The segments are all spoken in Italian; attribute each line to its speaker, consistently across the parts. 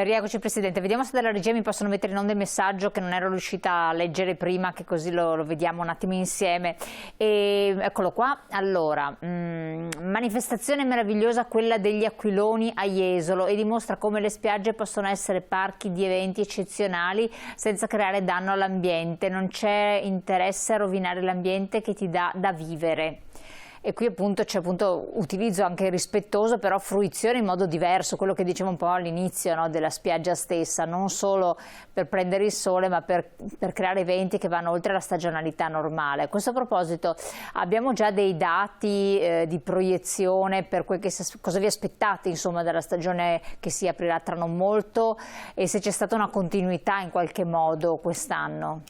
Speaker 1: Rieccoci Presidente, vediamo se dalla regia mi possono mettere in onda il messaggio che non ero riuscita a leggere prima, che così lo vediamo un attimo insieme. Eccolo qua. Allora, manifestazione meravigliosa quella degli aquiloni a Jesolo, e dimostra come le spiagge possono essere parchi di eventi eccezionali senza creare danno all'ambiente. Non c'è interesse a rovinare l'ambiente che ti dà da vivere. E qui appunto c'è utilizzo anche rispettoso, però fruizione in modo diverso, quello che dicevo un po' all'inizio, no, della spiaggia stessa, non solo per prendere il sole ma per creare eventi che vanno oltre la stagionalità normale. A questo proposito abbiamo già dei dati di proiezione per cosa vi aspettate insomma dalla stagione che si aprirà tra non molto, e se c'è stata una continuità in qualche modo quest'anno?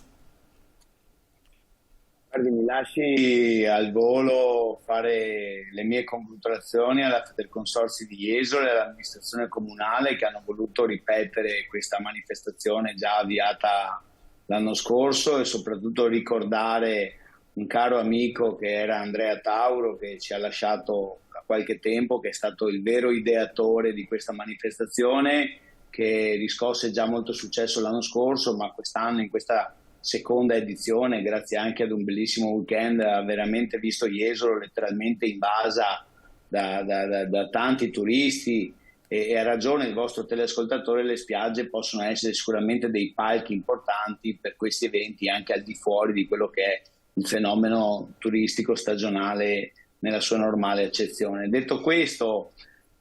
Speaker 2: Guardi, mi lasci al volo fare le mie congratulazioni del Consorzio di Jesolo e all'amministrazione comunale che hanno voluto ripetere questa manifestazione già avviata l'anno scorso, e soprattutto ricordare un caro amico che era Andrea Tauro, che ci ha lasciato da qualche tempo, che è stato il vero ideatore di questa manifestazione, che riscosse già molto successo l'anno scorso, ma quest'anno in questa seconda edizione, grazie anche ad un bellissimo weekend, ha veramente visto Jesolo letteralmente invasa da tanti turisti, e ha ragione il vostro teleascoltatore, le spiagge possono essere sicuramente dei palchi importanti per questi eventi anche al di fuori di quello che è il fenomeno turistico stagionale nella sua normale accezione. Detto questo,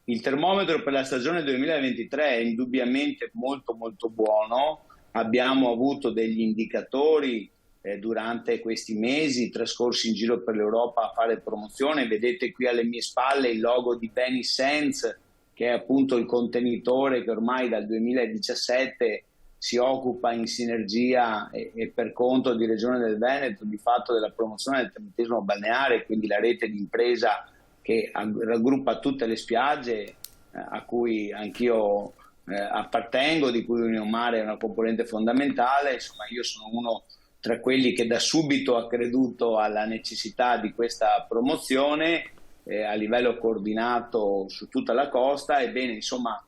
Speaker 2: il termometro per la stagione 2023 è indubbiamente molto molto buono. Abbiamo avuto degli indicatori durante questi mesi trascorsi in giro per l'Europa a fare promozione. Vedete qui alle mie spalle il logo di Benisense, che è appunto il contenitore che ormai dal 2017 si occupa in sinergia e per conto di Regione del Veneto di fatto della promozione del termatismo balneare, quindi la rete di impresa che raggruppa tutte le spiagge a cui anch'io appartengo, di cui Union Mare è una componente fondamentale. Insomma, io sono uno tra quelli che da subito ha creduto alla necessità di questa promozione a livello coordinato su tutta la costa. Ebbene, insomma,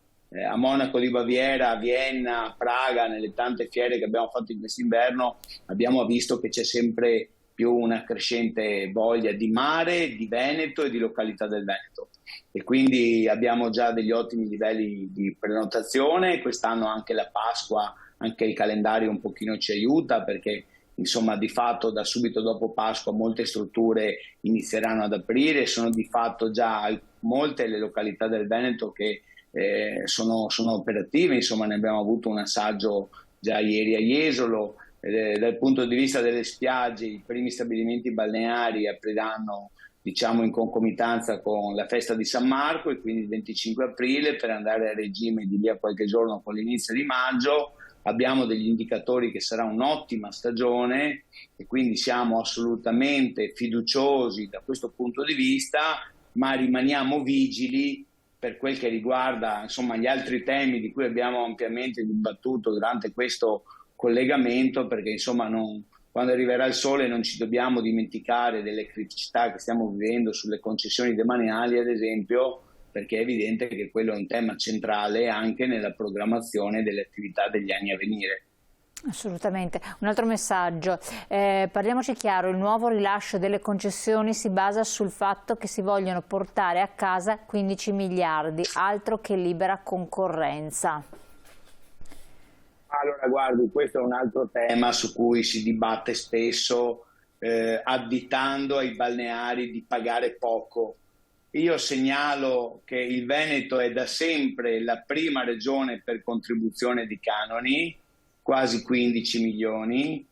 Speaker 2: a Monaco di Baviera, a Vienna, a Praga, nelle tante fiere che abbiamo fatto in quest'inverno, abbiamo visto che c'è sempre più una crescente voglia di mare, di Veneto e di località del Veneto. E quindi abbiamo già degli ottimi livelli di prenotazione. Quest'anno anche la Pasqua, anche il calendario un pochino ci aiuta, perché insomma di fatto da subito dopo Pasqua molte strutture inizieranno ad aprire. Sono di fatto già molte le località del Veneto che sono operative. Insomma, ne abbiamo avuto un assaggio già ieri a Jesolo. Dal punto di vista delle spiagge, i primi stabilimenti balneari apriranno, diciamo, in concomitanza con la festa di San Marco, e quindi il 25 aprile, per andare a regime di lì a qualche giorno con l'inizio di maggio. Abbiamo degli indicatori che sarà un'ottima stagione, e quindi siamo assolutamente fiduciosi da questo punto di vista, ma rimaniamo vigili per quel che riguarda insomma gli altri temi di cui abbiamo ampiamente dibattuto durante questo collegamento, perché insomma quando arriverà il sole non ci dobbiamo dimenticare delle criticità che stiamo vivendo sulle concessioni demaniali, ad esempio, perché è evidente che quello è un tema centrale anche nella programmazione delle attività degli anni a venire.
Speaker 1: Assolutamente. Un altro messaggio, parliamoci chiaro, il nuovo rilascio delle concessioni si basa sul fatto che si vogliono portare a casa 15 miliardi, altro che libera concorrenza.
Speaker 2: Allora, guardi, questo è un altro tema su cui si dibatte spesso, additando ai balneari di pagare poco. Io segnalo che il Veneto è da sempre la prima regione per contribuzione di canoni, quasi 15 milioni.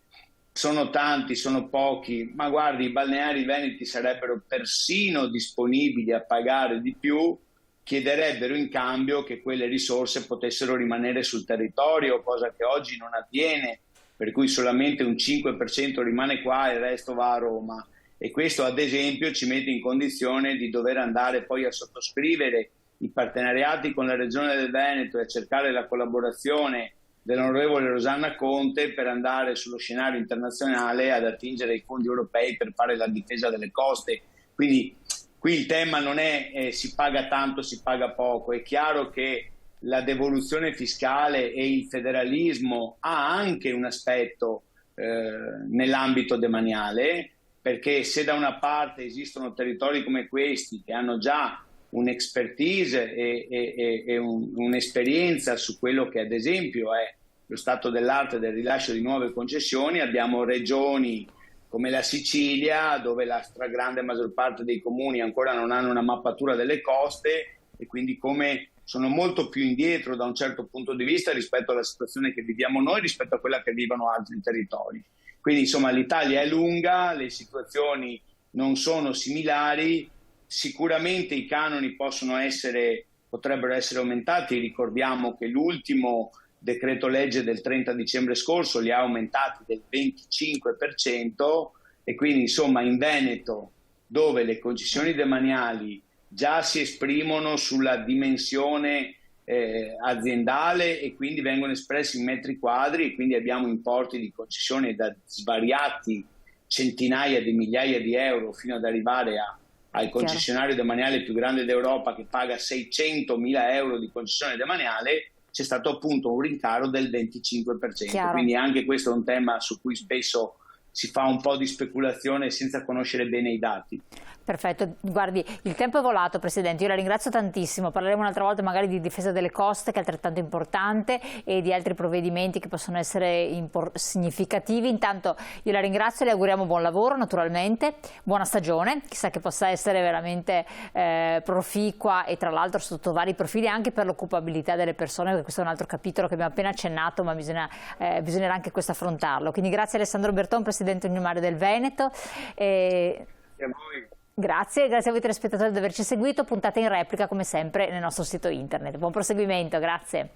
Speaker 2: Sono tanti, sono pochi, ma guardi, i balneari veneti sarebbero persino disponibili a pagare di più, chiederebbero in cambio che quelle risorse potessero rimanere sul territorio, cosa che oggi non avviene, per cui solamente un 5% rimane qua e il resto va a Roma. E questo ad esempio ci mette in condizione di dover andare poi a sottoscrivere i partenariati con la Regione del Veneto e a cercare la collaborazione dell'onorevole Rosanna Conte per andare sullo scenario internazionale ad attingere i fondi europei per fare la difesa delle coste. Quindi qui il tema non è si paga tanto, si paga poco. È chiaro che la devoluzione fiscale e il federalismo ha anche un aspetto nell'ambito demaniale, perché se da una parte esistono territori come questi che hanno già un'expertise e un'esperienza su quello che ad esempio è lo stato dell'arte del rilascio di nuove concessioni, abbiamo regioni come la Sicilia, dove la stragrande maggior parte dei comuni ancora non hanno una mappatura delle coste e quindi come sono molto più indietro da un certo punto di vista rispetto alla situazione che viviamo noi, rispetto a quella che vivono altri territori. Quindi insomma l'Italia è lunga, le situazioni non sono similari, sicuramente i canoni potrebbero essere aumentati, ricordiamo che l'ultimo decreto legge del 30 dicembre scorso li ha aumentati del 25% e quindi insomma in Veneto, dove le concessioni demaniali già si esprimono sulla dimensione aziendale e quindi vengono espressi in metri quadri e quindi abbiamo importi di concessioni da svariati centinaia di migliaia di euro fino ad arrivare al concessionario demaniale più grande d'Europa che paga 600.000 euro di concessione demaniale, c'è stato appunto un rincaro del 25%.
Speaker 1: Chiaro.
Speaker 2: Quindi anche questo è un tema su cui spesso si fa un po' di speculazione senza conoscere bene i dati.
Speaker 1: Perfetto, guardi, il tempo è volato Presidente, io la ringrazio tantissimo, parleremo un'altra volta magari di difesa delle coste che è altrettanto importante e di altri provvedimenti che possono essere significativi. Intanto io la ringrazio e le auguriamo buon lavoro naturalmente, buona stagione, chissà che possa essere veramente proficua e tra l'altro sotto vari profili anche per l'occupabilità delle persone, perché questo è un altro capitolo che abbiamo appena accennato ma bisognerà anche questo affrontarlo. Quindi grazie a Alessandro Berton, Presidente Unimare del Veneto.
Speaker 2: Grazie a voi.
Speaker 1: Grazie a voi telespettatori di averci seguito, puntate in replica come sempre nel nostro sito internet. Buon proseguimento, grazie.